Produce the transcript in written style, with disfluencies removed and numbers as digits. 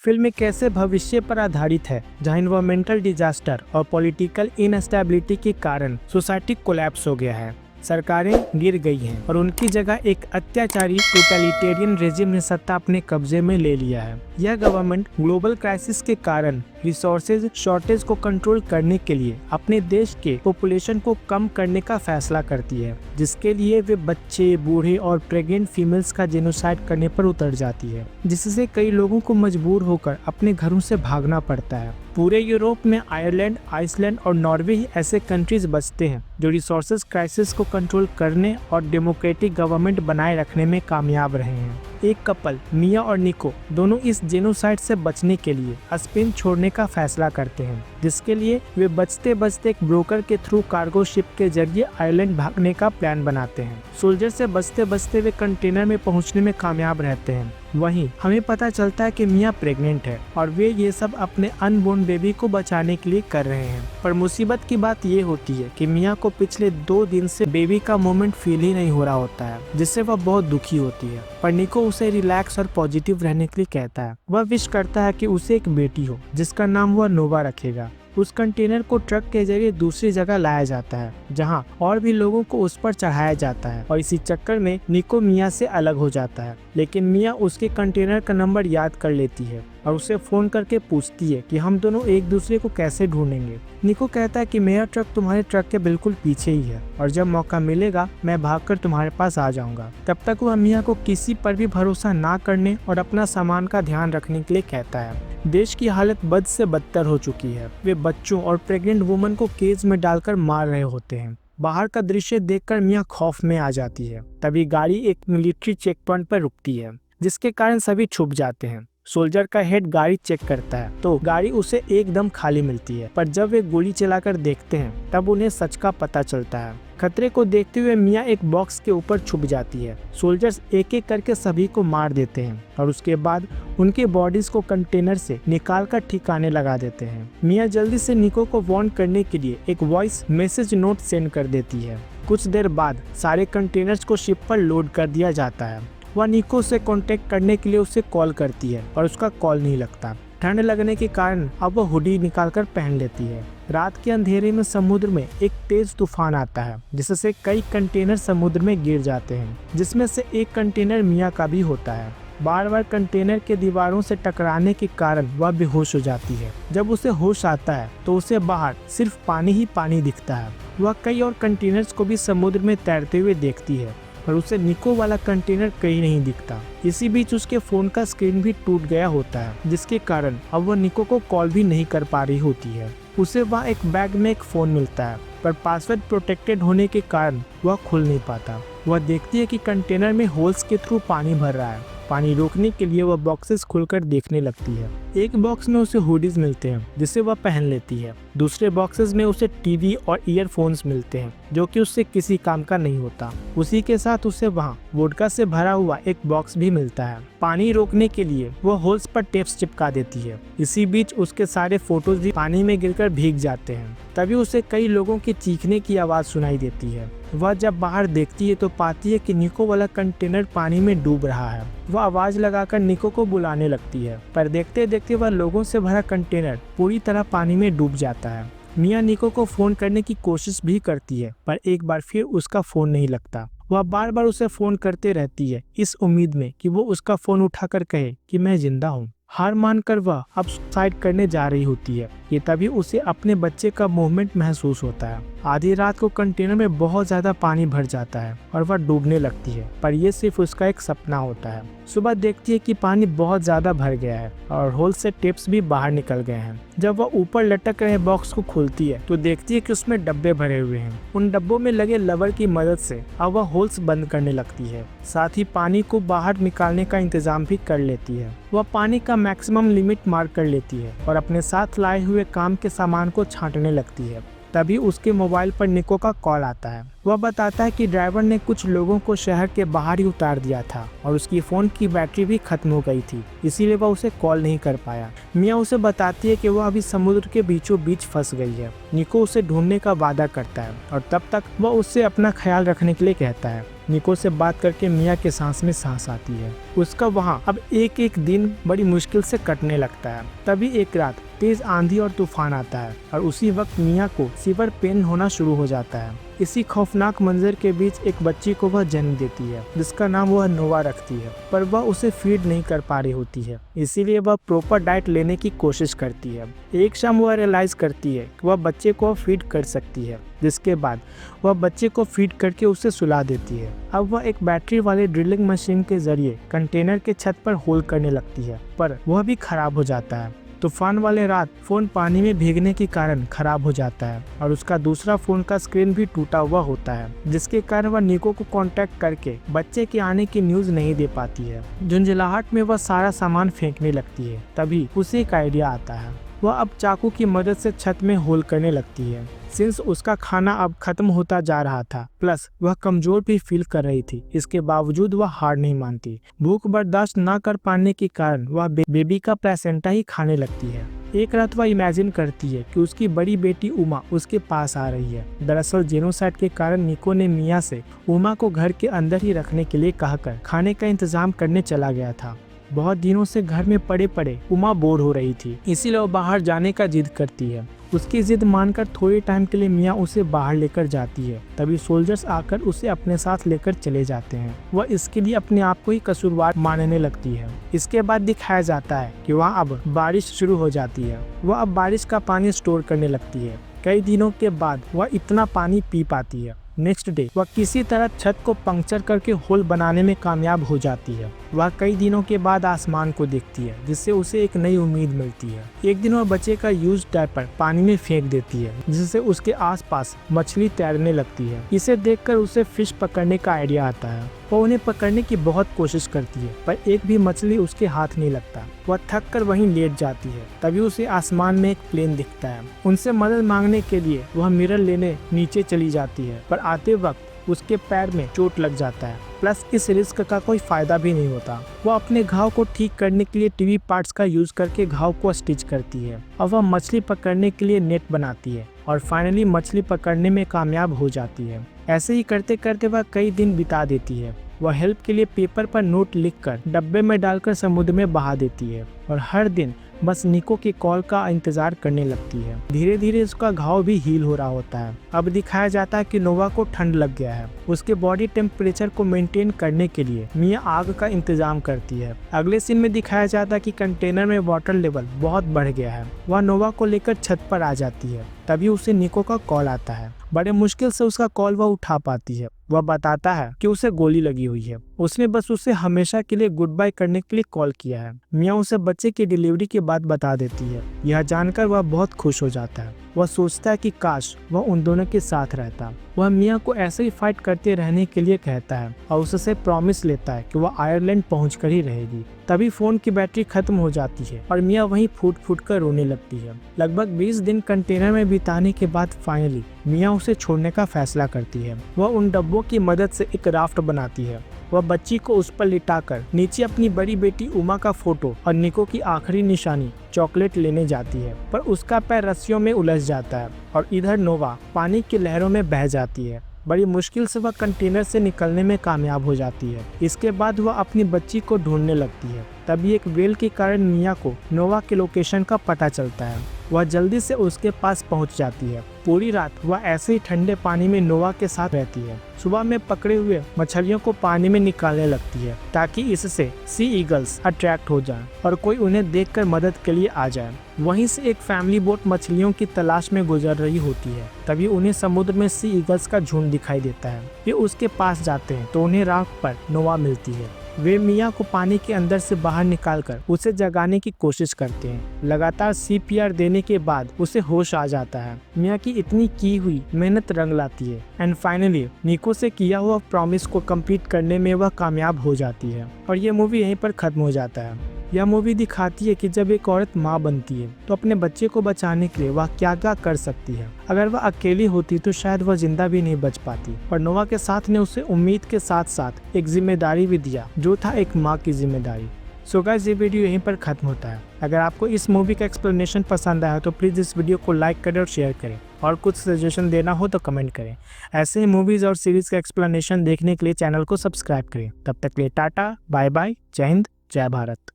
Film एक ऐसे भविष्य पर आधारित है जहां इन्वायरमेंटल डिजास्टर और पॉलिटिकल इनस्टेबिलिटी के कारण सोसाइटी कोलैप्स हो गया है। सरकारें गिर गई हैं और उनकी जगह एक अत्याचारी टोटलिटेरियन रेजिम ने सत्ता अपने कब्जे में ले लिया है। यह गवर्नमेंट ग्लोबल क्राइसिस के कारण रिसोर्सेज शॉर्टेज को कंट्रोल करने के लिए अपने देश के पॉपुलेशन को कम करने का फैसला करती है, जिसके लिए वे बच्चे, बूढ़े और प्रेग्नेंट फीमेल्स का जेनोसाइड करने पर उतर जाती है, जिससे कई लोगों को मजबूर होकर अपने घरों से भागना पड़ता है। पूरे यूरोप में आयरलैंड, आइसलैंड और नॉर्वे ही ऐसे कंट्रीज बचते हैं जो रिसोर्सेज क्राइसिस को कंट्रोल करने और डेमोक्रेटिक गवर्नमेंट बनाए रखने में कामयाब रहे हैं। एक कपल मिया और निको दोनों इस जेनोसाइड से बचने के लिए स्पेन छोड़ने का फैसला करते हैं, जिसके लिए वे बचते बचते एक ब्रोकर के थ्रू कार्गो शिप के जरिए आयरलैंड भागने का प्लान बनाते हैं। सोल्जर से बचते बचते वे कंटेनर में पहुंचने में कामयाब रहते हैं। वहीं हमें पता चलता है कि मिया प्रेग्नेंट है और वे ये सब अपने अनबोर्न बेबी को बचाने के लिए कर रहे हैं। पर मुसीबत की बात ये होती है कि मिया को पिछले 2 दिन से बेबी का मोमेंट फील ही नहीं हो रहा होता है, जिससे वह बहुत दुखी होती है। पर निको उसे रिलैक्स और पॉजिटिव रहने के लिए कहता है। वह विश करता है कि उसे एक बेटी हो जिसका नाम वह नोवा रखेगा। उस कंटेनर को ट्रक के जरिए दूसरी जगह लाया जाता है जहां और भी लोगों को उस पर चढ़ाया जाता है और इसी चक्कर में निको मिया से अलग हो जाता है। लेकिन मिया उसके कंटेनर का नंबर याद कर लेती है और उसे फोन करके पूछती है कि हम दोनों एक दूसरे को कैसे ढूंढेंगे। निको कहता है कि मेरा ट्रक तुम्हारे ट्रक के बिल्कुल पीछे ही है और जब मौका मिलेगा मैं भागकर तुम्हारे पास आ जाऊंगा। तब तक वह मिया को किसी पर भी भरोसा ना करने और अपना सामान का ध्यान रखने के लिए कहता है। देश की हालत बद से बदतर हो चुकी है। वे बच्चों और प्रेग्नेंट वुमन को केज में डालकर मार रहे होते हैं। बाहर का दृश्य देखकर मिया खौफ में आ जाती है। तभी गाड़ी एक मिलिट्री चेक पॉइंट पर रुकती है, जिसके कारण सभी छुप जाते हैं। सोल्जर का हेड गाड़ी चेक करता है तो गाड़ी उसे एकदम खाली मिलती है, पर जब वे गोली चलाकर देखते हैं तब उन्हें सच का पता चलता है। खतरे को देखते हुए मिया एक बॉक्स के ऊपर छुप जाती है। सोल्जर्स एक एक करके सभी को मार देते हैं और उसके बाद उनके बॉडीज को कंटेनर से निकालकर ठिकाने लगा देते हैं। मिया जल्दी से निको को वार्न करने के लिए एक वॉइस मैसेज नोट सेंड कर देती है। कुछ देर बाद सारे कंटेनर्स को शिप पर लोड कर दिया जाता है। वह निको से कांटेक्ट करने के लिए उसे कॉल करती है पर उसका कॉल नहीं लगता। ठंड लगने के कारण अब वह हुडी निकालकर पहन लेती है। रात के अंधेरे में समुद्र में एक तेज तूफान आता है, जिससे कई कंटेनर समुद्र में गिर जाते हैं, जिसमें से एक कंटेनर मिया का भी होता है। बार बार कंटेनर के दीवारों से टकराने के कारण वह बेहोश हो जाती है। जब उसे होश आता है तो उसे बाहर सिर्फ पानी ही पानी दिखता है। वह कई और कंटेनर्स को भी समुद्र में तैरते हुए देखती है, पर उसे निको वाला कंटेनर कहीं नहीं दिखता। इसी बीच उसके फोन का स्क्रीन भी टूट गया होता है, जिसके कारण अब वह निको को कॉल भी नहीं कर पा रही होती है। उसे वहाँ एक बैग में एक फोन मिलता है, पर पासवर्ड प्रोटेक्टेड होने के कारण वह खुल नहीं पाता। वह देखती है कि कंटेनर में होल्स के थ्रू पानी भर रहा है। पानी रोकने के लिए वह बॉक्सेस खुलकर देखने लगती है। एक बॉक्स में उसे हुडीज मिलते हैं जिसे वह पहन लेती है। दूसरे बॉक्सेस में उसे टीवी और ईयरफोन्स मिलते हैं जो कि उससे किसी काम का नहीं होता। उसी के साथ उसे वहाँ वोडका से भरा हुआ एक बॉक्स भी मिलता है। पानी रोकने के लिए वह होल्स पर टेप्स चिपका देती है। इसी बीच उसके सारे फोटोज भी पानी में गिरकर भीग जाते हैं। तभी उसे कई लोगों के चीखने की आवाज सुनाई देती है। वह जब बाहर देखती है तो पाती है कि निको वाला कंटेनर पानी में डूब रहा है। वह आवाज लगाकर निको को बुलाने लगती है, पर देखते देखते वह लोगों से भरा कंटेनर पूरी तरह पानी में डूब जाता है। मिया निको को फोन करने की कोशिश भी करती है, पर एक बार फिर उसका फोन नहीं लगता। वह बार बार उसे फोन करते रहती है, इस उम्मीद में कि वो उसका फोन उठाकर कहे कि मैं जिंदा हूँ। हार मानकर वह अब सुसाइड करने जा रही होती है। ये तभी उसे अपने बच्चे का मूवमेंट महसूस होता है। आधी रात को कंटेनर में बहुत ज्यादा पानी भर जाता है और वह डूबने लगती है, पर यह सिर्फ उसका एक सपना होता है। सुबह देखती है कि पानी बहुत ज्यादा भर गया है और होल से टिप्स भी बाहर निकल गए हैं। जब वह ऊपर लटक रहे बॉक्स को खोलती है तो देखती है कि उसमें डब्बे भरे हुए हैं। उन डब्बों में लगे लवर की मदद से अब वह होल्स बंद करने लगती है। साथ ही पानी को बाहर निकालने का इंतजाम भी कर लेती है। वह पानी का मैक्सिमम लिमिट मार्क कर लेती है और अपने साथ लाए हुए काम के सामान को छांटने लगती है। तभी उसके मोबाइल पर निको का कॉल आता है। वह बताता है कि ड्राइवर ने कुछ लोगों को शहर के बाहर ही उतार दिया था और उसकी फोन की बैटरी भी खत्म हो गई थी, इसीलिए वह उसे कॉल नहीं कर पाया। मिया उसे बताती है कि वह अभी समुद्र के बीचों बीच फंस गई है। निको उसे ढूंढने का वादा करता है और तब तक वह उससे अपना ख्याल रखने के लिए कहता है। निको से बात करके मिया के सांस में सांस आती है। उसका वहाँ अब एक एक दिन बड़ी मुश्किल से कटने लगता है। तभी एक रात तेज आंधी और तूफान आता है और उसी वक्त मिया को सीवर पेन होना शुरू हो जाता है। इसी खौफनाक मंजर के बीच एक बच्ची को वह जन्म देती है जिसका नाम वह नोवा रखती है, पर वह उसे फीड नहीं कर पा रही होती है, इसीलिए वह प्रॉपर डाइट लेने की कोशिश करती है। एक शाम वह रियलाइज करती है कि वह बच्चे को फीड कर सकती है, जिसके बाद वह बच्चे को फीड करके उसे सुला देती है। अब वह एक बैटरी वाले ड्रिलिंग मशीन के जरिए कंटेनर के छत पर होल करने लगती है, पर वह भी खराब हो जाता है। तूफान वाले रात फोन पानी में भीगने के कारण खराब हो जाता है और उसका दूसरा फोन का स्क्रीन भी टूटा हुआ होता है, जिसके कारण वह निको को कांटेक्ट करके बच्चे के आने की न्यूज नहीं दे पाती है। झुंझलाहट में वह सारा सामान फेंकने लगती है। तभी उसे एक आइडिया आता है। वह अब चाकू की मदद से छत में होल करने लगती है। सिंस उसका खाना अब खत्म होता जा रहा था, प्लस वह कमजोर भी फील कर रही थी, इसके बावजूद वह हार नहीं मानती। भूख बर्दाश्त न कर पाने के कारण वह बेबी का प्लेसेंटा ही खाने लगती है। एक रात वह इमेजिन करती है कि उसकी बड़ी बेटी उमा उसके पास आ रही है। दरअसल जेनोसाइड के कारण निको ने मिया से उमा को घर के अंदर ही रखने के लिए कहकर खाने का इंतजाम करने चला गया था। बहुत दिनों से घर में पड़े पड़े उमा बोर हो रही थी, इसीलिए वो बाहर जाने का जिद करती है। उसकी जिद मानकर थोड़ी टाइम के लिए मिया उसे बाहर लेकर जाती है। तभी सोल्जर्स आकर उसे अपने साथ लेकर चले जाते हैं। वह इसके लिए अपने आप को ही कसूरवार मानने लगती है। इसके बाद दिखाया जाता है कि वहाँ अब बारिश शुरू हो जाती है। वह अब बारिश का पानी स्टोर करने लगती है। कई दिनों के बाद वह इतना पानी पी पाती है। नेक्स्ट डे वह किसी तरह छत को पंक्चर करके होल बनाने में कामयाब हो जाती है। वह कई दिनों के बाद आसमान को देखती है, जिससे उसे एक नई उम्मीद मिलती है। एक दिन वह बच्चे का यूज्ड डायपर पानी में फेंक देती है, जिससे उसके आसपास मछली तैरने लगती है। इसे देखकर उसे फिश पकड़ने का आइडिया आता है। वह उन्हें पकड़ने की बहुत कोशिश करती है, पर एक भी मछली उसके हाथ नहीं लगता। वह थक कर वहीं लेट जाती है। तभी उसे आसमान में एक प्लेन दिखता है। उनसे मदद मांगने के लिए वह मिरर लेने नीचे चली जाती है, पर आते वक्त उसके पैर में चोट लग जाता है। प्लस इस रिस्क का कोई फायदा भी नहीं होता। वह अपने घाव को ठीक करने के लिए टीवी पार्ट्स का यूज करके घाव को स्टिच करती है और वह मछली पकड़ने के लिए नेट बनाती है और फाइनली मछली पकड़ने में कामयाब हो जाती है। ऐसे ही करते करते वह कई दिन बिता देती है। वह हेल्प के लिए पेपर पर नोट लिखकर डब्बे में डालकर समुद्र में बहा देती है और हर दिन बस निको की कॉल का इंतजार करने लगती है। धीरे धीरे उसका घाव भी हील हो रहा होता है। अब दिखाया जाता है कि नोवा को ठंड लग गया है। उसके बॉडी टेम्परेचर को मेंटेन करने के लिए मिया आग का इंतजाम करती है। अगले सीन में दिखाया जाता है कि कंटेनर में वाटर लेवल बहुत बढ़ गया है। वह नोवा को लेकर छत पर आ जाती है। तभी उसे निको का कॉल आता है। बड़े मुश्किल से उसका कॉल वह उठा पाती है। वह बताता है कि उसे गोली लगी हुई है। उसने बस उसे हमेशा के लिए गुड बाय करने के लिए कॉल किया है। मिया उसे बच्चे की डिलीवरी की बात बता देती है। यह जानकर वह बहुत खुश हो जाता है। वह सोचता है कि काश वह उन दोनों के साथ रहता। वह मिया को ऐसे ही फाइट करते रहने के लिए कहता है और उससे प्रॉमिस लेता है कि वह आयरलैंड पहुंचकर ही रहेगी। तभी फोन की बैटरी खत्म हो जाती है और मिया वहीं फूट फूट कर रोने लगती है। लगभग 20 दिन कंटेनर में बिताने के बाद फाइनली मिया उसे छोड़ने का फैसला करती है। वह उन डब्बों की मदद से एक राफ्ट बनाती है। वह बच्ची को उस पर लिटाकर नीचे अपनी बड़ी बेटी उमा का फोटो और निको की आखिरी निशानी चॉकलेट लेने जाती है, पर उसका पैर रस्सियों में उलझ जाता है और इधर नोवा पानी की लहरों में बह जाती है। बड़ी मुश्किल से वह कंटेनर से निकलने में कामयाब हो जाती है। इसके बाद वह अपनी बच्ची को ढूंढने लगती है। तभी एक वेल के कारण मिया को नोवा के लोकेशन का पता चलता है। वह जल्दी से उसके पास पहुंच जाती है। पूरी रात वह ऐसे ही ठंडे पानी में नोवा के साथ रहती है। सुबह में पकड़े हुए मछलियों को पानी में निकालने लगती है ताकि इससे सी ईगल्स अट्रैक्ट हो जाएं और कोई उन्हें देखकर मदद के लिए आ जाए। वहीं से एक फैमिली बोट मछलियों की तलाश में गुजर रही होती है। तभी उन्हें समुद्र में सी ईगल्स का झुंड दिखाई देता है। वे उसके पास जाते हैं तो उन्हें राफ्ट पर नोवा मिलती है। वे मिया को पानी के अंदर से बाहर निकालकर उसे जगाने की कोशिश करते हैं। लगातार CPR देने के बाद उसे होश आ जाता है। मिया की इतनी की हुई मेहनत रंग लाती है एंड फाइनली निको से किया हुआ प्रॉमिस को कंप्लीट करने में वह कामयाब हो जाती है और ये मूवी यहीं पर खत्म हो जाता है। यह मूवी दिखाती है कि जब एक औरत माँ बनती है तो अपने बच्चे को बचाने के लिए वह क्या क्या कर सकती है। अगर वह अकेली होती तो शायद वह जिंदा भी नहीं बच पाती। और नोवा के साथ ने उसे उम्मीद के साथ साथ एक जिम्मेदारी भी दिया, जो था एक माँ की जिम्मेदारी। सो गाइस, ये वीडियो यहीं पर खत्म होता है। अगर आपको इस मूवी का एक्सप्लेनेशन पसंद आया तो प्लीज इस वीडियो को लाइक करें और शेयर करें। और कुछ सजेशन देना हो तो कमेंट करें। ऐसे ही मूवीज़ और सीरीज़ का एक्सप्लेनेशन देखने के लिए चैनल को सब्सक्राइब करें। तब तक के लिए टाटा, बाय बाय, जय हिंद, जय भारत।